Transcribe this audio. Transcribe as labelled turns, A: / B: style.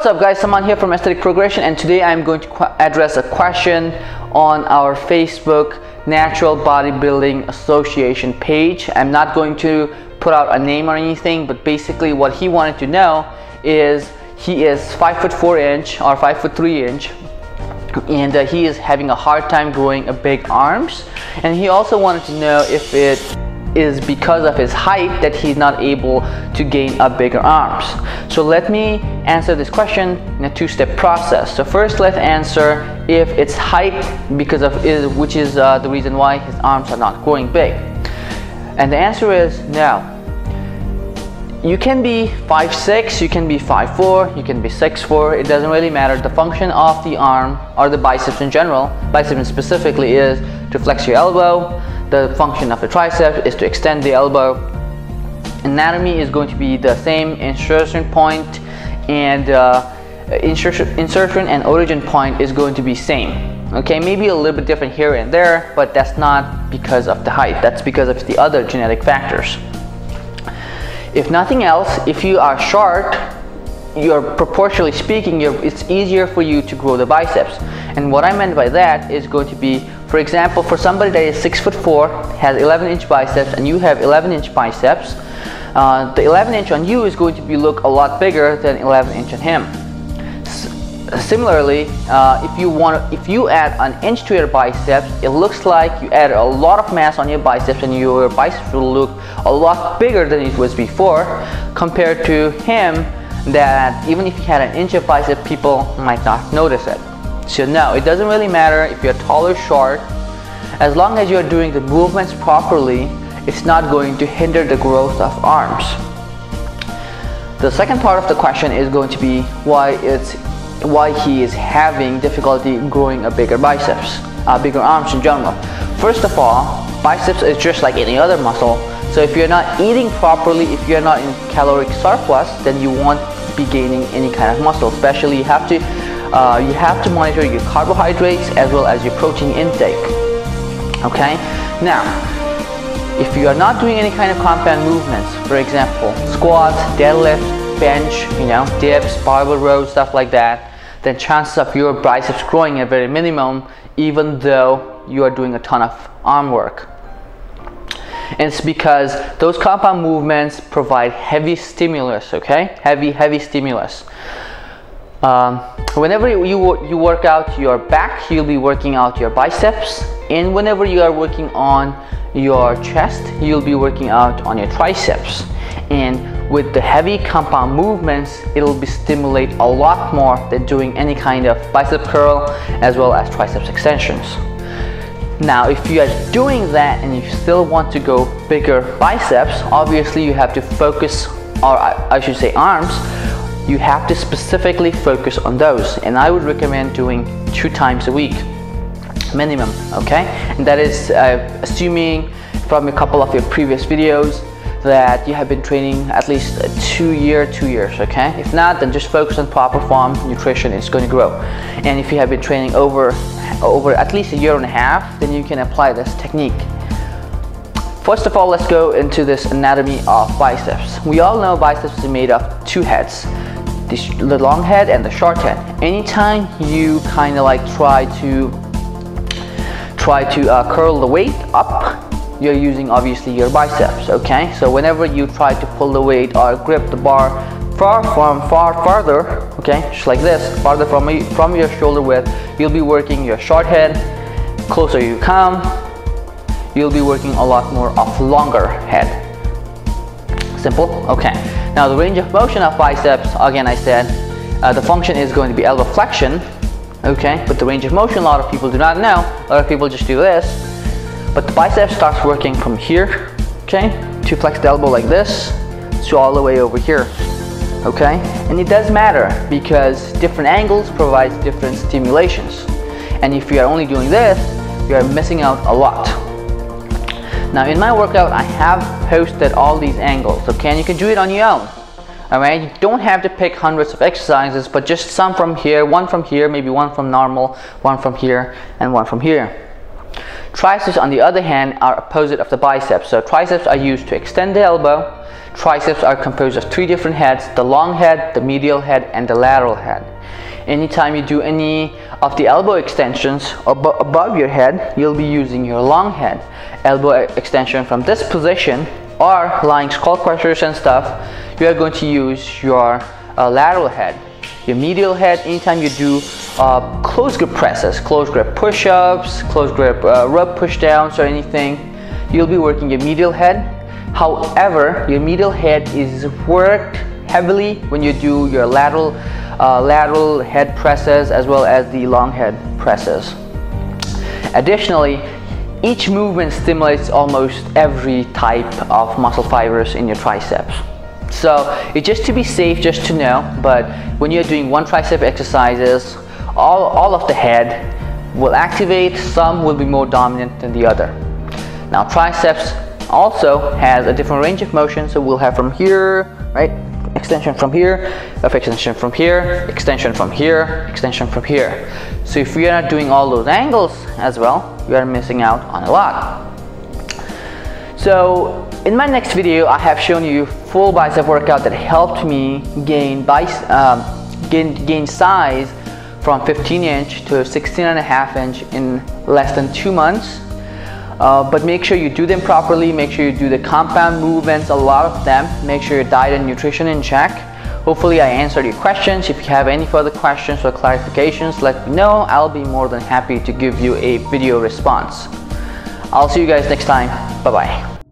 A: What's up guys, Saman here from Aesthetic Progression, and today I'm going to address a question on our Facebook Natural Bodybuilding Association page. I'm not going to put out a name or anything, but basically what he wanted to know is he is 5'4" or 5'3", and he is having a hard time growing a big arms, and he also wanted to know if it is because of his height that he's not able to gain a bigger arms. So let me answer this question in a two-step process. So first, let's answer if it's height because of which is the reason why his arms are not growing big, and the answer is no. You can be 5'6", you can be 5'4", you can be 6'4", it doesn't really matter. The function of the arm, or the biceps in general, biceps specifically, is to flex your elbow. The function of the triceps is to extend the elbow. Anatomy is going to be the same. Insertion point and insertion and origin point is going to be same. Okay, maybe a little bit different here and there, but that's not because of the height. That's because of the other genetic factors. If nothing else, if you are short, proportionally speaking, it's easier for you to grow the biceps. And what I meant by that is going to be, for example, for somebody that is 6'4", has 11-inch biceps, and you have 11-inch biceps, the 11-inch on you is going to look a lot bigger than 11-inch on him. Similarly, if you add an inch to your biceps, it looks like you added a lot of mass on your biceps, and your biceps will look a lot bigger than it was before, compared to him that even if he had an inch of bicep, people might not notice it. So no, it doesn't really matter if you're tall or short. As long as you're doing the movements properly, it's not going to hinder the growth of arms. The second part of the question is going to be why he is having difficulty growing a bigger biceps, bigger arms in general. First of all, biceps is just like any other muscle. So if you're not eating properly, if you're not in caloric surplus, then you won't be gaining any kind of muscle. Especially you have to monitor your carbohydrates as well as your protein intake. Okay, now if you are not doing any kind of compound movements, for example squats, deadlift, bench, dips, barbell rows, stuff like that, then chances of your biceps growing at very minimum, even though you are doing a ton of arm work. And it's because those compound movements provide heavy stimulus. Okay, heavy stimulus. Whenever you work out your back, you'll be working out your biceps, and whenever you are working on your chest, you'll be working out on your triceps. And with the heavy compound movements, it'll be stimulate a lot more than doing any kind of bicep curl as well as triceps extensions. Now, if you are doing that and you still want to go bigger biceps, obviously you have to focus, or I should say arms, you have to specifically focus on those. And I would recommend doing 2 times a week minimum. Okay, and that is assuming from a couple of your previous videos that you have been training at least 2 years. Okay, if not, then just focus on proper form, nutrition. It's going to grow. And if you have been training over at least 1.5 years, then you can apply this technique. First of all, let's go into this anatomy of biceps. We all know biceps is made of 2 heads, the long head and the short head. Anytime you kind of like try to curl the weight up, you're using obviously your biceps. Okay, so whenever you try to pull the weight or grip the bar farther, okay, just like this, farther from your shoulder width, you'll be working your short head. Closer you come, you'll be working a lot more of longer head. Simple. Okay, now the range of motion of biceps, again I said the function is going to be elbow flexion. Okay, but the range of motion, a lot of people do not know. A lot of people just do this, but the bicep starts working from here, okay, to flex the elbow like this, to all the way over here. Okay, and it does matter because different angles provide different stimulations, and if you are only doing this, you are missing out a lot. Now in my workout, I have posted all these angles, okay, and you can do it on your own. Alright, you don't have to pick hundreds of exercises, but just some from here, one from here, maybe one from normal, one from here, and one from here. Triceps, on the other hand, are opposite of the biceps. So triceps are used to extend the elbow. Triceps are composed of 3 different heads: the long head, the medial head, and the lateral head. Anytime you do any of the elbow extensions above your head, you'll be using your long head. Elbow extension from this position, or lying skull crushers and stuff, you are going to use your lateral head. Your medial head, anytime you do close grip presses, close grip push-ups, close grip rope pushdowns or anything, you'll be working your medial head. However, your medial head is worked heavily when you do your lateral head presses as well as the long head presses. Additionally, each movement stimulates almost every type of muscle fibers in your triceps. So it's just to be safe, just to know, but when you're doing one tricep exercises, all of the head will activate. Some will be more dominant than the other. Now triceps also has a different range of motion, so we'll have from here, right, extension from here, extension from here, extension from here, extension from here. So if we are not doing all those angles as well, we are missing out on a lot. So in my next video, I have shown you full bicep workout that helped me gain size from 15-inch to 16.5-inch in less than 2 months. But make sure you do them properly. Make sure you do the compound movements, a lot of them. Make sure your diet and nutrition in check. Hopefully I answered your questions. If you have any further questions or clarifications, let me know. I'll be more than happy to give you a video response. I'll see you guys next time. Bye-bye.